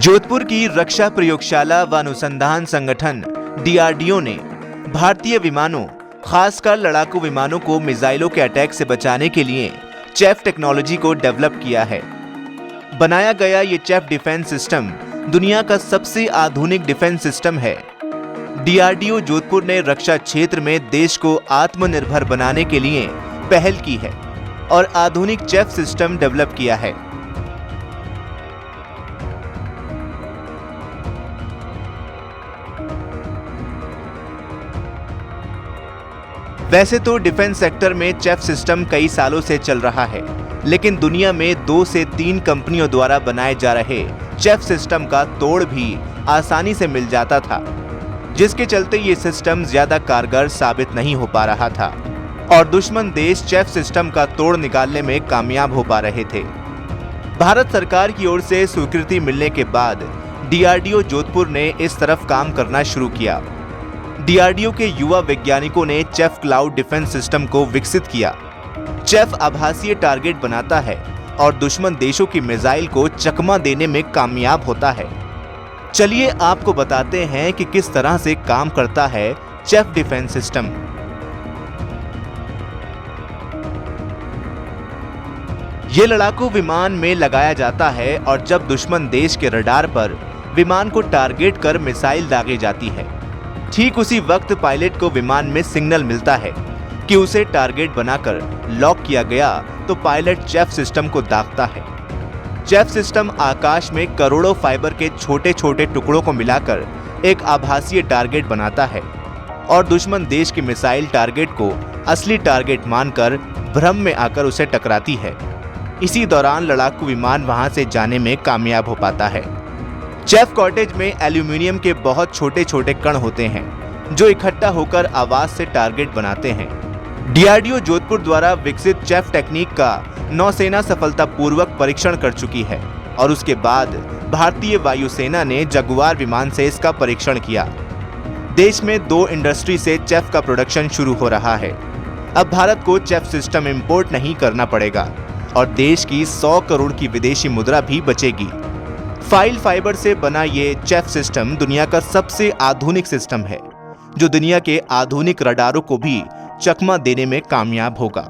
जोधपुर की रक्षा प्रयोगशाला व अनुसंधान संगठन DRDO ने भारतीय विमानों, खासकर लड़ाकू विमानों को मिसाइलों के अटैक से बचाने के लिए चेफ टेक्नोलॉजी को डेवलप किया है। बनाया गया ये चेफ डिफेंस सिस्टम दुनिया का सबसे आधुनिक डिफेंस सिस्टम है। DRDO जोधपुर ने रक्षा क्षेत्र में देश को आत्मनिर्भर बनाने के लिए पहल की है और आधुनिक चेफ सिस्टम डेवलप किया है। वैसे तो डिफेंस सेक्टर में चेफ सिस्टम कई सालों से चल रहा है, लेकिन दुनिया में 2 से 3 कंपनियों द्वारा बनाए जा रहे चेफ सिस्टम का तोड़ भी आसानी से मिल जाता था, जिसके चलते ये सिस्टम ज्यादा कारगर साबित नहीं हो पा रहा था और दुश्मन देश चेफ सिस्टम का तोड़ निकालने में कामयाब हो पा रहे थे। भारत सरकार की ओर से स्वीकृति मिलने के बाद DRDO जोधपुर ने इस तरफ काम करना शुरू किया। DRDO के युवा वैज्ञानिकों ने चेफ क्लाउड डिफेंस सिस्टम को विकसित किया। चेफ आभासीय टारगेट बनाता है और दुश्मन देशों की मिसाइल को चकमा देने में कामयाब होता है। चलिए आपको बताते हैं कि किस तरह से काम करता है चेफ डिफेंस सिस्टम। ये लड़ाकू विमान में लगाया जाता है और जब दुश्मन देश के रडार पर विमान को टारगेट कर मिसाइल दागी जाती है, ठीक उसी वक्त पायलट को विमान में सिग्नल मिलता है कि उसे टारगेट बनाकर लॉक किया गया, तो पायलट चेफ सिस्टम को दागता है। चेफ सिस्टम आकाश में करोड़ों फाइबर के छोटे छोटे टुकड़ों को मिलाकर एक आभासीय टारगेट बनाता है और दुश्मन देश की मिसाइल टारगेट को असली टारगेट मानकर भ्रम में आकर उसे टकराती है। इसी दौरान लड़ाकू विमान वहां से जाने में कामयाब हो पाता है। चेफ कॉर्टेज में एल्यूमिनियम के बहुत छोटे छोटे कण होते हैं जो इकट्ठा होकर आवाज से टारगेट बनाते हैं। DRDO जोधपुर द्वारा विकसित चेफ टेक्निक का नौसेना सफलतापूर्वक परीक्षण कर चुकी है और उसके बाद भारतीय वायुसेना ने जगुआर विमान से इसका परीक्षण किया। देश में 2 इंडस्ट्री से चेफ का प्रोडक्शन शुरू हो रहा है। अब भारत को चेफ सिस्टम इंपोर्ट नहीं करना पड़ेगा और देश की 100 करोड़ की विदेशी मुद्रा भी बचेगी। फाइल फाइबर से बना ये चेफ सिस्टम दुनिया का सबसे आधुनिक सिस्टम है, जो दुनिया के आधुनिक रडारों को भी चकमा देने में कामयाब होगा।